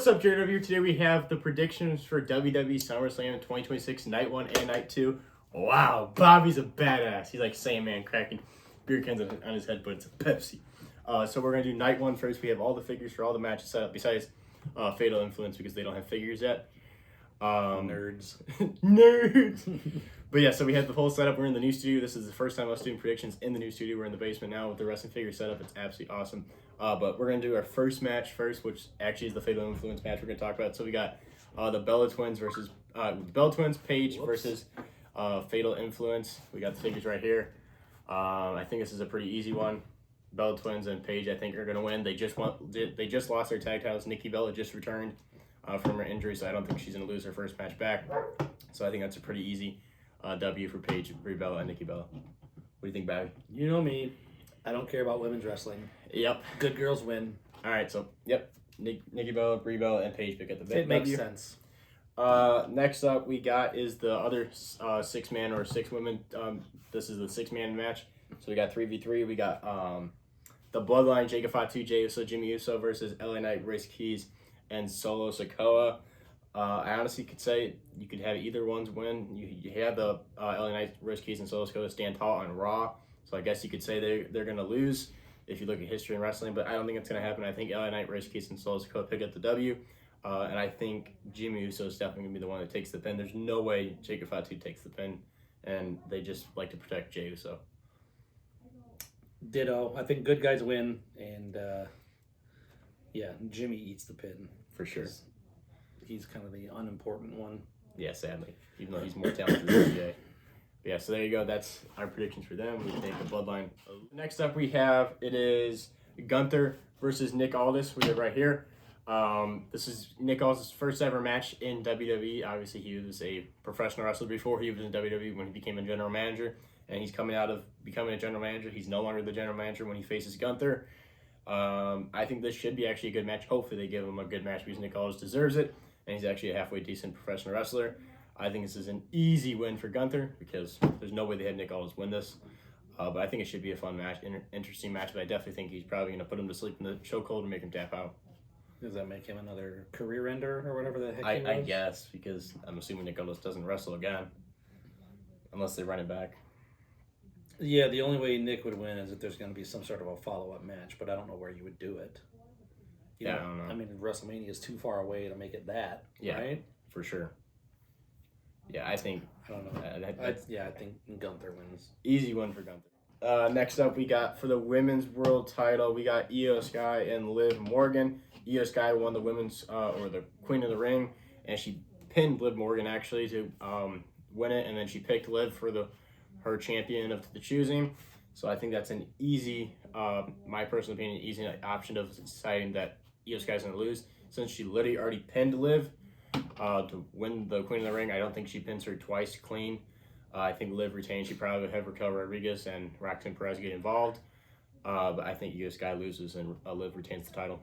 What's up, JW? Today we have the predictions for WWE SummerSlam 2026 Night 1 and Night 2. Wow, Bobby's a badass. He's like Sandman cracking beer cans on his head, but it's a Pepsi. So we're going to do Night 1 first. We have all the figures for all the matches set up besides Fatal Influence because they don't have figures yet. Nerds. Nerds! But yeah, so we have the whole setup. We're in the new studio. This is the first time us doing predictions in the new studio. We're in the basement now with the wrestling figure setup. It's absolutely awesome. But we're going to do our first match first, which actually is the Fatal Influence match we're going to talk about. So we got the Bella Twins versus Paige versus Fatal Influence. We got the figures right here. I think this is a pretty easy one. Bella Twins and Paige, I think, are going to win. They just lost their tag titles. Nikki Bella just returned from her injury, so I don't think she's going to lose her first match back. So I think that's a pretty easy W for Paige, Brie Bella, and Nikki Bella. What do you think, Babby? You know me. I don't care about women's wrestling. Yep. Good girls win. All right, so, yep. Nikki Bella, Brie Bella, and Paige pick at the It makes sense. Next up we got is the other six-man or six women. This is the six-man match. So we got 3v3. We got the Bloodline, Jacob Fatu, Jey Uso, Jimmy Uso versus LA Knight, Race Keys, and Solo Sikoa. I honestly could say you could have either ones win. You had the LA Knight, Race Keys, and Solo Sikoa stand tall on Raw. So I guess you could say they're going to lose if you look at history in wrestling, but I don't think it's going to happen. I think LA Knight, Race Keys, and Solo Sikoa pick up the W, and I think Jimmy Uso is definitely going to be the one that takes the pin. There's no way Jacob Fatu takes the pin, and they just like to protect Jey Uso. Ditto. I think good guys win, and Jimmy eats the pin. For sure. He's kind of the unimportant one. Yeah, sadly, even though he's more talented than Jey. Yeah, so there you go. That's our predictions for them. We take the Bloodline. Next up, we have it is Gunther versus Nick Aldis. We have right here. This is Nick Aldis' first ever match in WWE. Obviously, he was a professional wrestler before he was in WWE when he became a general manager, and he's coming out of becoming a general manager. He's no longer the general manager when he faces Gunther. I think this should be actually a good match. Hopefully, they give him a good match because Nick Aldis deserves it, and he's actually a halfway decent professional wrestler. I think this is an easy win for Gunther because there's no way they had Nick Aldis win this. But I think it should be a fun match, interesting match. But I definitely think he's probably going to put him to sleep in the chokehold and make him tap out. Does that make him another career ender or whatever the heck he was? I guess, because I'm assuming Nick Aldis doesn't wrestle again unless they run it back. Yeah, the only way Nick would win is if there's going to be some sort of a follow-up match, but I don't know where you would do it. I don't know. I mean, WrestleMania is too far away to make it that, right? For sure. Yeah, I think... I don't know. I think Gunther wins. Easy one for Gunther. Next up, we got, for the women's world title, we got Io Sky and Liv Morgan. Io Sky won the women's, or the Queen of the Ring, and she pinned Liv Morgan, actually, to win it, and then she picked Liv for her champion of the choosing. So I think that's an easy, my personal opinion, easy option of deciding that Io Sky's going to lose. Since she literally already pinned Liv to win the Queen of the Ring, I don't think she pins her twice clean. I think Liv retains. She probably would have Raquel Rodriguez and Roxanne Perez get involved. But I think Io Sky loses and Liv retains the title.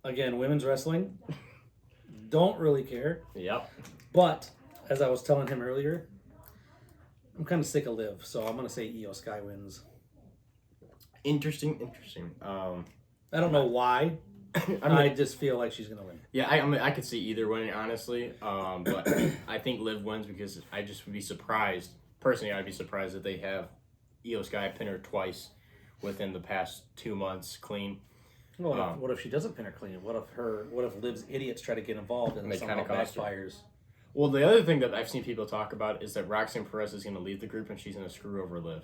Again, women's wrestling. Don't really care. Yep. But, as I was telling him earlier, I'm kind of sick of Liv, so I'm going to say Io Sky wins. Interesting. I don't know why. I just feel like she's going to win. Yeah, I mean, I could see either winning, honestly. But I think Liv wins because I just would be surprised. Personally, I'd be surprised that they have Io Sky pin her twice within the past 2 months clean. Well, what if she doesn't pin her clean? What if Liv's idiots try to get involved and somehow backfires? Well, the other thing that I've seen people talk about is that Roxanne Perez is going to leave the group and she's going to screw over Liv.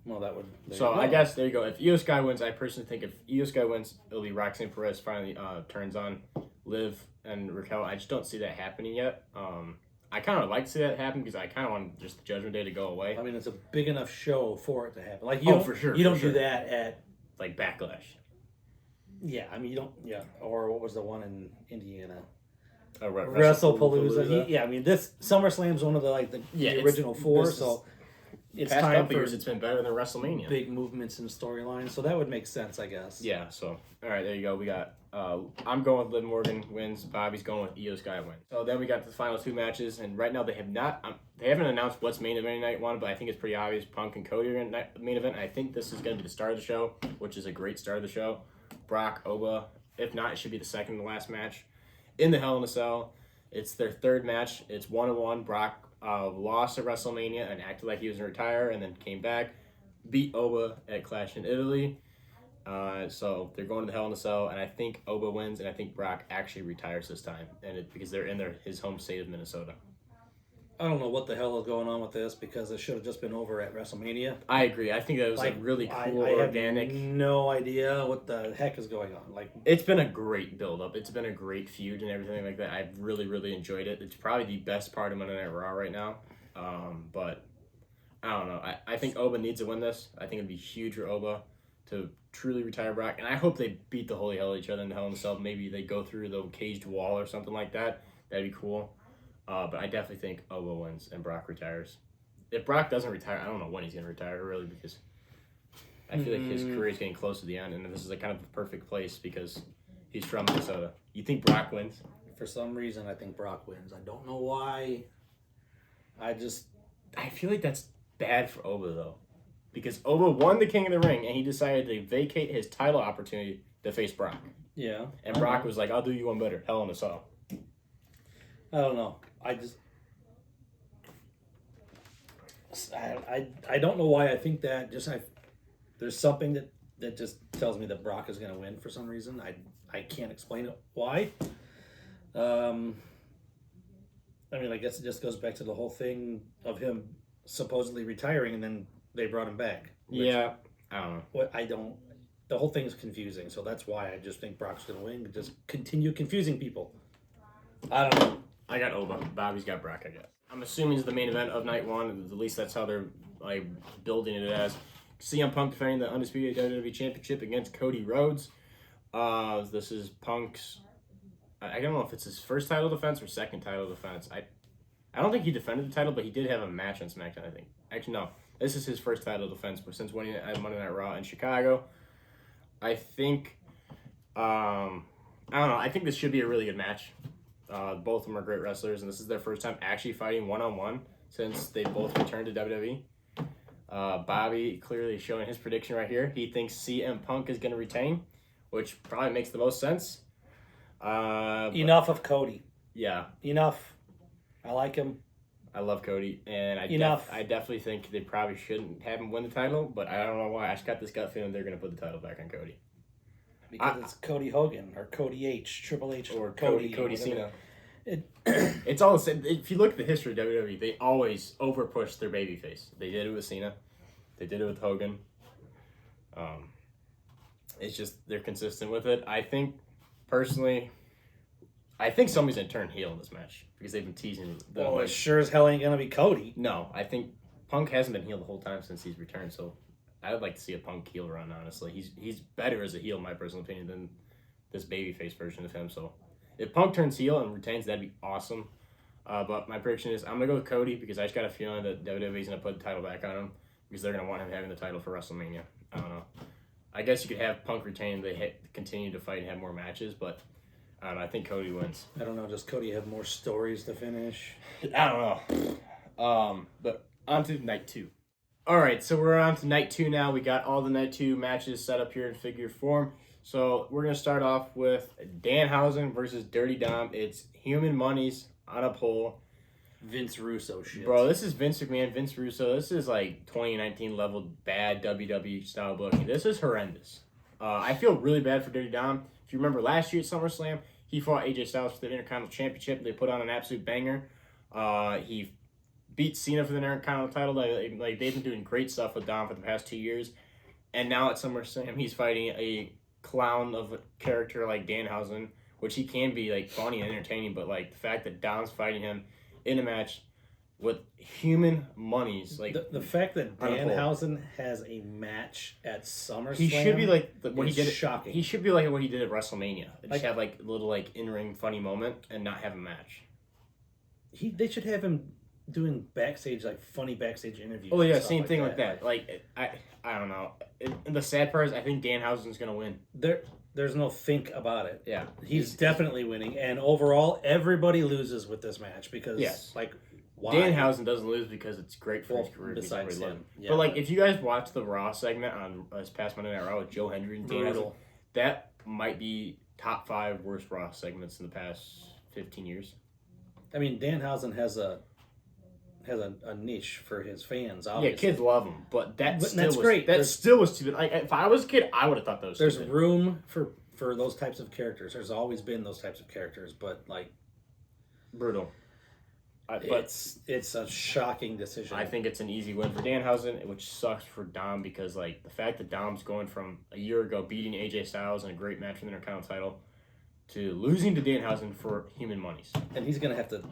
Well, that would... So I guess, there you go. If Io Sky wins, I personally think if Io Sky wins, it'll be Roxanne Perez finally turns on Liv and Raquel. I just don't see that happening yet. I kind of like to see that happen because I kind of want just the Judgment Day to go away. I mean, it's a big enough show for it to happen. Like for sure. You don't do that at... Like Backlash. Yeah, I mean, you don't... Yeah, or what was the one in Indiana? WrestlePalooza. Yeah, I mean, this SummerSlam's one of the original four, so... It's past time couple for years, it's been better than WrestleMania. Big movements in storylines, so that would make sense, I guess. Yeah, so, all right, there you go. We got, I'm going with Liv Morgan wins. Bobby's going with Io Sky wins. So then we got the final two matches, and right now they haven't announced what's main event night one, but I think it's pretty obvious. Punk and Cody are going to main event. I think this is going to be the start of the show, which is a great start of the show. Brock, Oba, If not, it should be the second to last match in the Hell in a Cell. It's their third match. It's 1-1. Brock lost at WrestleMania and acted like he was going to retire, and then came back, beat Oba at Clash in Italy. So they're going to the Hell in a Cell, and I think Oba wins, and I think Brock actually retires this time, because they're in his home state of Minnesota. I don't know what the hell is going on with this because it should have just been over at WrestleMania. I agree. I think that was really cool, organic. I have no idea what the heck is going on. It's been a great build-up. It's been a great feud and everything like that. I've really, really enjoyed it. It's probably the best part of Monday Night Raw right now. But I don't know. I think Oba needs to win this. I think it'd be huge for Oba to truly retire Brock. And I hope they beat the holy hell out of each other in the Hell in a Cell. Maybe they go through the caged wall or something like that. That'd be cool. But I definitely think Oba wins and Brock retires. If Brock doesn't retire, I don't know when he's going to retire, really, because I feel like his career is getting close to the end, and this is kind of the perfect place because he's from Minnesota. You think Brock wins? For some reason, I think Brock wins. I don't know why. I feel like that's bad for Oba, though, because Oba won the King of the Ring, and he decided to vacate his title opportunity to face Brock. Yeah. And Brock was like, I'll do you one better. Hell in a Cell. I don't know. I don't know why I think that. There's something that just tells me that Brock is going to win for some reason. I can't explain it why. I mean, I guess it just goes back to the whole thing of him supposedly retiring and then they brought him back. Yeah, I don't know. The whole thing is confusing, so that's why I just think Brock's going to win. Just continue confusing people. I don't know. I got Oba. Bobby's got Brock, I guess. I'm assuming it's the main event of night one. At least that's how they're building it as. CM Punk defending the Undisputed WWE Championship against Cody Rhodes. This is Punk's... I don't know if it's his first title defense or second title defense. I don't think he defended the title, but he did have a match on SmackDown, I think. Actually, no. This is his first title defense since winning it at Monday Night Raw in Chicago. I think... I don't know. I think this should be a really good match. Both of them are great wrestlers, and this is their first time actually fighting one-on-one since they both returned to WWE. Bobby clearly showing his prediction right here. He thinks CM Punk is going to retain, which probably makes the most sense. Enough of Cody. Yeah. Enough. I like him. I love Cody, and I definitely think they probably shouldn't have him win the title, but I don't know why. I just got this gut feeling they're going to put the title back on Cody. Because it's Cody Hogan or Cody H, Triple H, or Cody Cena. It's It's all the same. If you look at the history of WWE, they always overpush their babyface. They did it with Cena. They did it with Hogan. It's just they're consistent with it. I think, personally, somebody's going to turn heel in this match because they've been teasing them. Well, it sure as hell ain't going to be Cody. No, I think Punk hasn't been heel the whole time since he's returned, so I would like to see a Punk heel run, honestly. He's better as a heel, in my personal opinion, than this babyface version of him. So if Punk turns heel and retains, that'd be awesome. But my prediction is I'm going to go with Cody because I just got a feeling that WWE's going to put the title back on him because they're going to want him having the title for WrestleMania. I don't know. I guess you could have Punk retain and they continue to fight and have more matches, but I don't know. I think Cody wins. I don't know. Does Cody have more stories to finish? I don't know. But on to night 2. All right, so we're on to night 2 now. We got all the night 2 matches set up here in figure form. So we're going to start off with Danhausen versus Dirty Dom. It's human monies on a pole. Vince Russo shit. Bro, this is Vince McMahon, Vince Russo. This is like 2019 level bad WWE style booking. This is horrendous. I feel really bad for Dirty Dom. If you remember last year at SummerSlam, he fought AJ Styles for the Intercontinental Championship. They put on an absolute banger. He beat Cena for the Intercontinental title. They've been doing great stuff with Dom for the past 2 years. And now at SummerSlam, he's fighting a clown of a character like Danhausen, which he can be like funny and entertaining, but like the fact that Dom's fighting him in a match with human monies, like the fact that Danhausen has a match at SummerSlam, he should be like what he did. Shocking. He should be like what he did at WrestleMania. Just have like a little like in-ring funny moment and not have a match. They should have him doing backstage funny backstage interviews. Oh yeah, same thing like that. Like I don't know. And the sad part is I think Danhausen's gonna win. There's no think about it. Yeah, he's definitely winning, and overall, everybody loses with this match because why? Danhausen doesn't lose because it's great for his career. Besides him, but if you guys watch the Raw segment on this past Monday Night Raw with Joe Hendry and Danhausen, that might be top 5 worst Raw segments in the past 15 years. I mean, Danhausen has a niche for his fans. Obviously. Yeah, kids love him, but that's great. That still was stupid. Like, if I was a kid, I would have thought that was There's stupid. room for those types of characters. There's always been those types of characters, but like brutal. It's a shocking decision. I think it's an easy win for Danhausen, which sucks for Dom because like the fact that Dom's going from a year ago beating AJ Styles in a great match for the Intercontinental title to losing to Danhausen for human monies. And he's gonna have to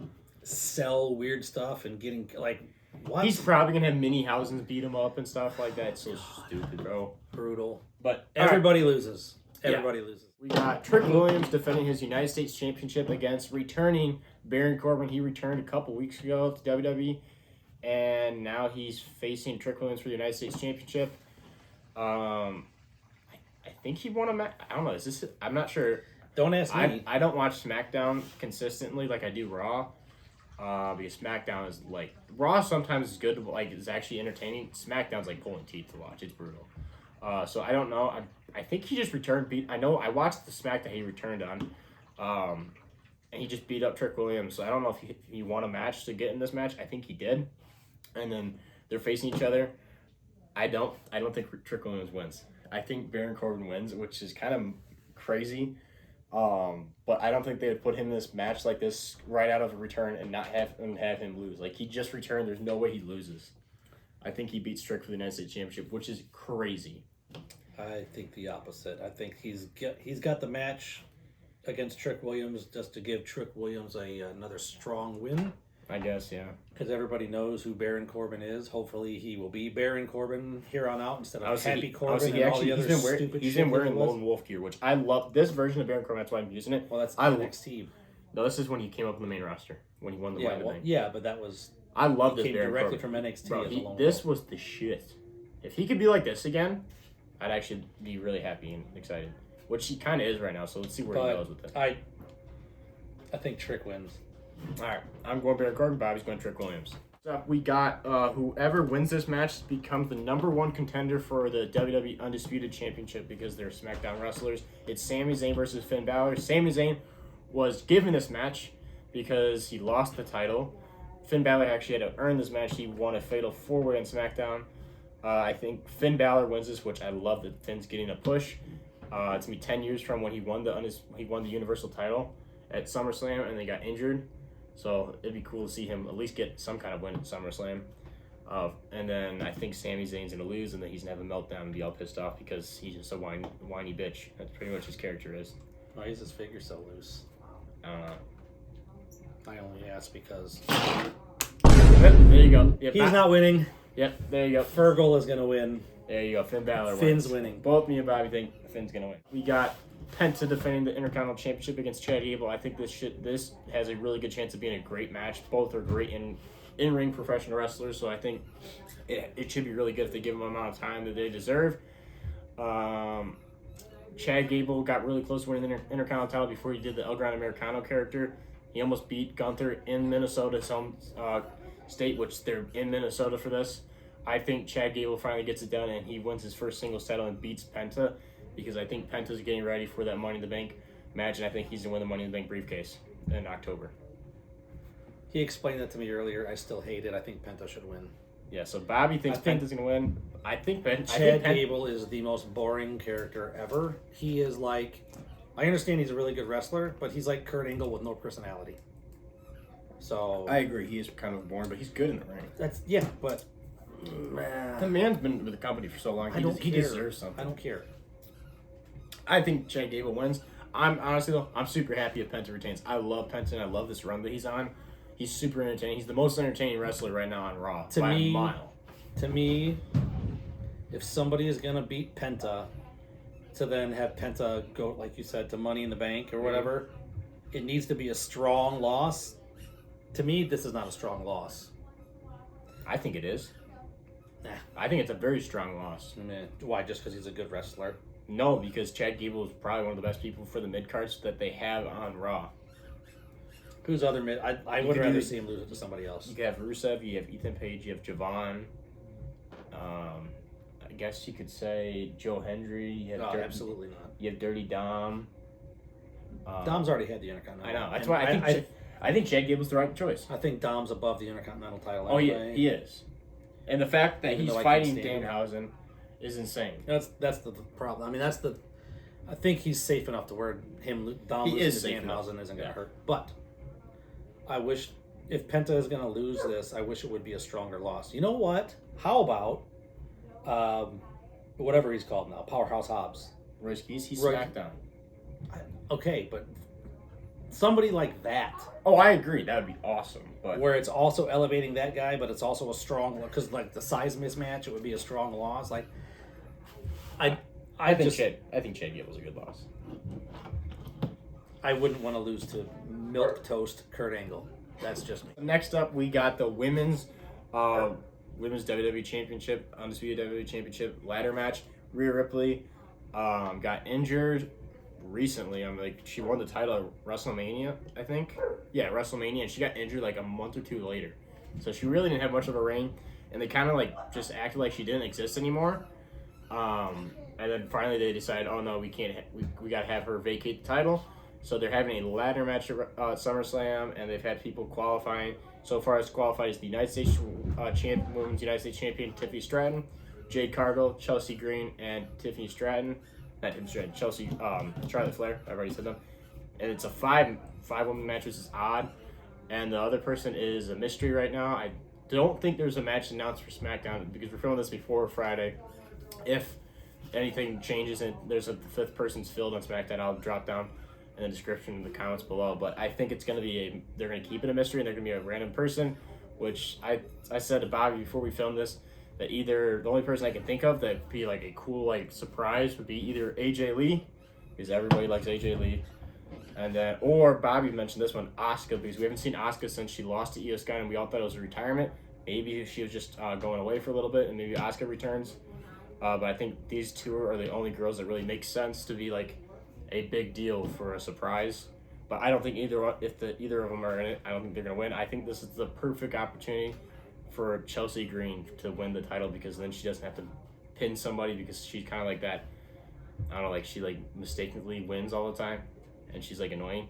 sell weird stuff and getting like what? He's probably gonna have Minniehausens beat him up and stuff like that. It's so stupid, bro. Brutal. But everybody loses. Everybody loses. We got Trick Williams defending his United States Championship against returning Baron Corbin. He returned a couple weeks ago to WWE, and now he's facing Trick Williams for the United States Championship. I think he won a match. I don't know. Is this? I'm not sure. Don't ask me. I don't watch SmackDown consistently like I do Raw, because SmackDown is like Raw sometimes is good, like it's actually entertaining. SmackDown's like pulling teeth to watch. It's brutal. So I don't know. I think he just returned. I know I watched the SmackDown he returned on, and he just beat up Trick Williams. So I don't know if he won a match to get in this match. I think he did, and then they're facing each other. I don't think Trick Williams wins. I think Baron Corbin wins, which is kind of crazy. But I don't think they would put him in this match like this right out of a return and not have him lose. Like he just returned. There's no way he loses. I think he beats Trick for the United States Championship, which is crazy. I think the opposite. I think he's got the match against Trick Williams just to give Trick Williams another strong win. I guess, yeah. Because everybody knows who Baron Corbin is. Hopefully he will be Baron Corbin here on out instead of Happy Corbin and all the other stupid shit. He's been wearing Lone Wolf gear, which I love. This version of Baron Corbin, that's why I'm using it. Well, that's NXT. No, this is when he came up in the main roster, when he won the Money in the Bank. Yeah, but that was... I love this came Baron directly Corbin. from NXT Bro, as a Lone this Wolf. was the shit. If he could be like this again, I'd actually be really happy and excited. Which he kind of is right now, so let's see where he goes with it. I think Trick wins. Alright, I'm going Baron Corbin, Bobby's going Trick Williams. So we got whoever wins this match becomes the #1 contender for the WWE Undisputed Championship because they're SmackDown wrestlers. It's Sami Zayn versus Finn Balor. Sami Zayn was given this match because he lost the title. Finn Balor actually had to earn this match. He won a Fatal 4-Way on SmackDown. I think Finn Balor wins this, which I love that Finn's getting a push. It's gonna be 10 years from when he won the Universal title at SummerSlam and they got injured. So it'd be cool to see him at least get some kind of win at SummerSlam. And then I think Sami Zayn's going to lose and then he's going to have a meltdown and be all pissed off because he's just a whiny bitch. That's pretty much his character is. Why is his figure so loose? I don't know. I only ask because... There you go. Yep, he's not winning. Yep, there you go. Fergal is going to win. There you go. Finn Balor Finn's wins. winning. Both me and Bobby think Finn's going to win. We got Penta defending the Intercontinental Championship against Chad Gable. I think this has a really good chance of being a great match. Both are great in-ring professional wrestlers, so I think it should be really good if they give them the amount of time that they deserve. Chad Gable got really close to winning the Intercontinental title before he did the El Gran Americano character. He almost beat Gunther in Minnesota, some state, which they're in Minnesota for this. I think Chad Gable finally gets it done and he wins his first singles title and beats Penta. Because I think Penta's getting ready for that Money in the Bank match, and I think he's going to win the Money in the Bank briefcase in October. He explained that to me earlier. I still hate it. I think Penta should win. Yeah, so Bobby thinks Penta's going to win. I think Chad Gable is the most boring character ever. He is like... I understand he's a really good wrestler, but he's like Kurt Angle with no personality. So... I agree. He is kind of boring, but he's good in the ring. Yeah, but... The man's been with the company for so long. He deserves something. I don't care. I think Chad Gable wins. I'm super happy if Penta retains. I love Penta and I love this run that he's on. He's super entertaining. He's the most entertaining wrestler right now on Raw by a mile. To me, if somebody is going to beat Penta to then have Penta go, like you said, to Money in the Bank or whatever, it needs to be a strong loss. To me, this is not a strong loss. I think it is. Nah. I think it's a very strong loss. I mean, why? Just because he's a good wrestler? No, because Chad Gable is probably one of the best people for the mid-cards that they have on Raw. Who's other mid? I would rather see him lose it to somebody else. You have Rusev, you have Ethan Page, you have Javon. I guess you could say Joe Hendry. You have absolutely not. You have Dirty Dom. Dom's already had the Intercontinental. I know. That's And why I think Chad Gable's the right choice. I think Dom's above the Intercontinental title. Oh, anyway. yeah, he is. And the fact that Even he's though I fighting can't stand Danhausen is insane. That's the problem. I mean, I think he's safe enough to where Dom He losing is to safe enough. Danhausen isn't going to Yeah. hurt. But I wish, if Penta is going to lose this, I wish it would be a stronger loss. You know what? How about whatever he's called now, Powerhouse Hobbs? Royce Keys, he's Roy- SmackDown. Okay, but somebody like that, Oh, I agree. That would be awesome. But where it's also elevating that guy, but it's also a strong, because like the size mismatch, it would be a strong loss. Like, I think Chad Gable's a good loss. I wouldn't want to lose to milk toast Kurt Angle. That's just me. Next up, we got the women's WWE Championship, Undisputed WWE Championship ladder match. Rhea Ripley got injured recently. She won the title at WrestleMania, I think. Yeah, WrestleMania, and she got injured like a month or two later. So she really didn't have much of a reign, and they kind of like just acted like she didn't exist anymore. And then finally they decided, oh no, we can't. We got to have her vacate the title. So they're having a ladder match at SummerSlam, and they've had people qualifying. So far as qualified is the United States Women's United States Champion Tiffany Stratton, Jade Cargill, Chelsea Green, and Tiffany Stratton. Not Tiffany Stratton, Chelsea, Charlotte Flair. I've already said them. And it's a five woman match, which is odd. And the other person is a mystery right now. I don't think there's a match announced for SmackDown because we're filming this before Friday. If anything changes and there's a fifth person's filled on SmackDown, I'll drop down in the description in the comments below. But I think it's going to be they're going to keep it a mystery and they're going to be a random person, which I said to Bobby before we filmed this, that either the only person I can think of that'd be like a cool like surprise would be either AJ Lee, because everybody likes AJ Lee, and then or Bobby mentioned this one, Asuka, because we haven't seen Asuka since she lost to Io Sky and we all thought it was a retirement. Maybe she was just going away for a little bit and maybe Asuka returns. But I think these two are the only girls that really make sense to be like a big deal for a surprise. But I don't think either of them are in it, I don't think they're going to win. I think this is the perfect opportunity for Chelsea Green to win the title, because then she doesn't have to pin somebody, because she's kind of like that. I don't know, like she like mistakenly wins all the time, and she's like annoying.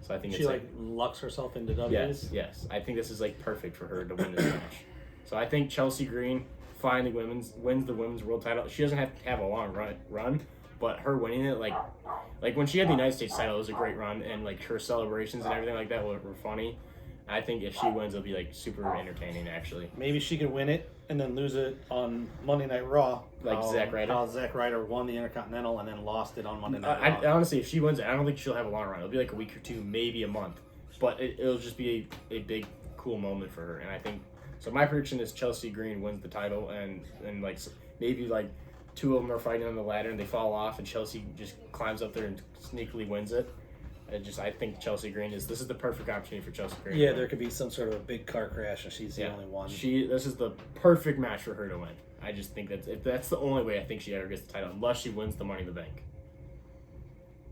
So I think She it's like lucks herself into W's. yes. I think this is like perfect for her to win this match. So I think Chelsea Green finally wins the women's world title. She doesn't have to have a long run, but her winning it like when she had the United States title, it was a great run, and like her celebrations and everything like that were funny. I think if she wins, it'll be like super entertaining actually. Maybe she could win it and then lose it on Monday Night Raw. Like Zack Ryder. How Zack Ryder won the Intercontinental and then lost it on Monday Night Raw. I honestly, if she wins it, I don't think she'll have a long run. It'll be like a week or two, maybe a month, but it'll just be a big cool moment for her. And I think so. My prediction is Chelsea Green wins the title, and like maybe like two of them are fighting on the ladder and they fall off, and Chelsea just climbs up there and sneakily wins it. I think Chelsea Green this is the perfect opportunity for Chelsea Green. Yeah, there could be some sort of a big car crash and she's the only one. This is the perfect match for her to win. I just think that's the only way I think she ever gets the title, unless she wins the Money in the Bank.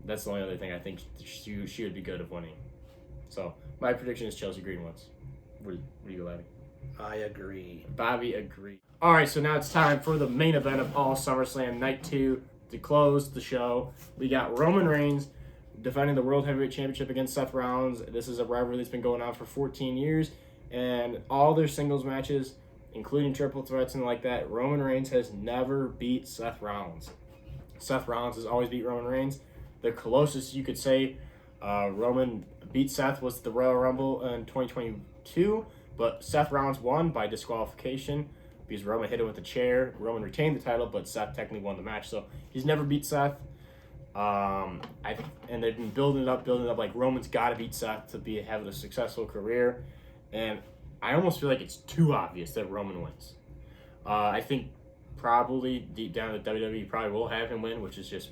That's the only other thing I think she would be good at winning. So my prediction is Chelsea Green wins. What do you go, Laddie? I agree. Bobby agreed. All right, so now it's time for the main event of all SummerSlam Night 2 to close the show. We got Roman Reigns defending the World Heavyweight Championship against Seth Rollins. This is a rivalry that's been going on for 14 years, and all their singles matches, including triple threats and like that, Roman Reigns has never beat Seth Rollins. Seth Rollins has always beat Roman Reigns. The closest you could say Roman beat Seth was the Royal Rumble in 2022, but Seth Rollins won by disqualification because Roman hit him with a chair. Roman retained the title, but Seth technically won the match, so he's never beat Seth. And they've been building it up like Roman's got to beat Seth to have a successful career, and I almost feel like it's too obvious that Roman wins. I think probably deep down at WWE probably will have him win, which is just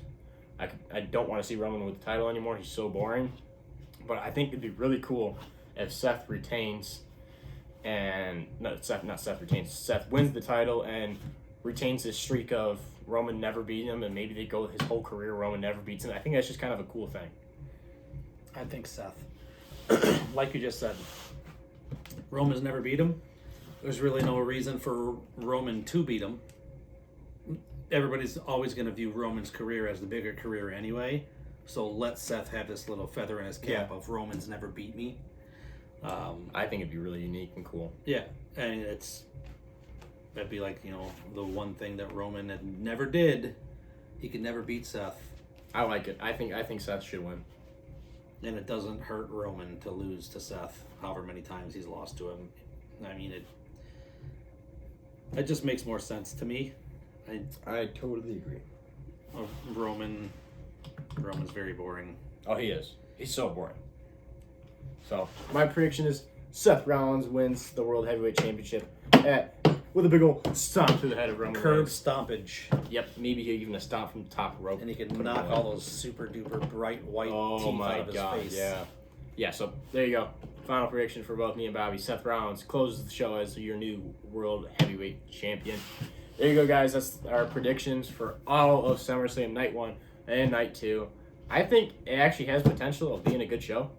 I don't want to see Roman with the title anymore. He's so boring. But I think it'd be really cool if Seth retains, and Seth wins the title and retains his streak of Roman never beating him, and maybe they go his whole career Roman never beats him. I think that's just kind of a cool thing. I think Seth. Like you just said, Roman's never beat him. There's really no reason for Roman to beat him. Everybody's always going to view Roman's career as the bigger career anyway. So let Seth have this little feather in his cap of Roman's never beat me. I think it'd be really unique and cool. Yeah, and that'd be like, the one thing that Roman had never did. He could never beat Seth. I like it. I think Seth should win. And it doesn't hurt Roman to lose to Seth, however many times he's lost to him. I mean, it just makes more sense to me. I totally agree. Roman's very boring. Oh, he is. He's so boring. So my prediction is Seth Rollins wins the World Heavyweight Championship with a big old stomp to the head of Roman Curb Reigns. stompage. Yep, maybe even a stomp from the top rope. And he can knock all those super duper bright white teeth out of his face. Yeah, so there you go. Final prediction for both me and Bobby. Seth Rollins closes the show as your new World Heavyweight Champion. There you go, guys. That's our predictions for all of SummerSlam Night 1 and Night 2. I think it actually has potential of being a good show.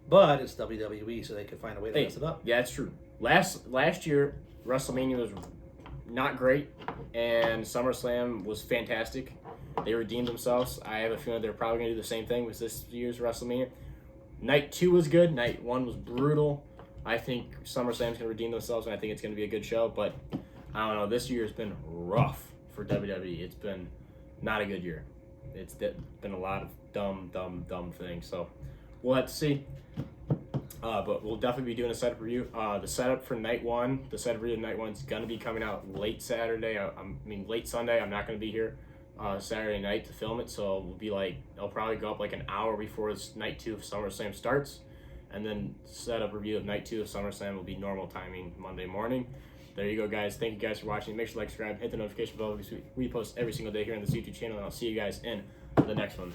But it's WWE, so they could find a way to mess it up. Yeah, it's true. Last year, WrestleMania was not great, and SummerSlam was fantastic. They redeemed themselves. I have a feeling they're probably going to do the same thing with this year's WrestleMania. Night 2 was good. Night 1 was brutal. I think SummerSlam's going to redeem themselves, and I think it's going to be a good show. But I don't know. This year has been rough for WWE. It's been not a good year. It's been a lot of dumb things. So we'll have to see. But we'll definitely be doing a setup review. The setup for Night 1, the setup review of Night 1 is going to be coming out late Saturday. Late Sunday. I'm not going to be here Saturday night to film it. So it'll probably go up like an hour before Night 2 of SummerSlam starts. And then setup review of Night 2 of SummerSlam will be normal timing Monday morning. There you go, guys. Thank you guys for watching. Make sure to like, subscribe, hit the notification bell because we post every single day here on this YouTube channel. And I'll see you guys in the next one.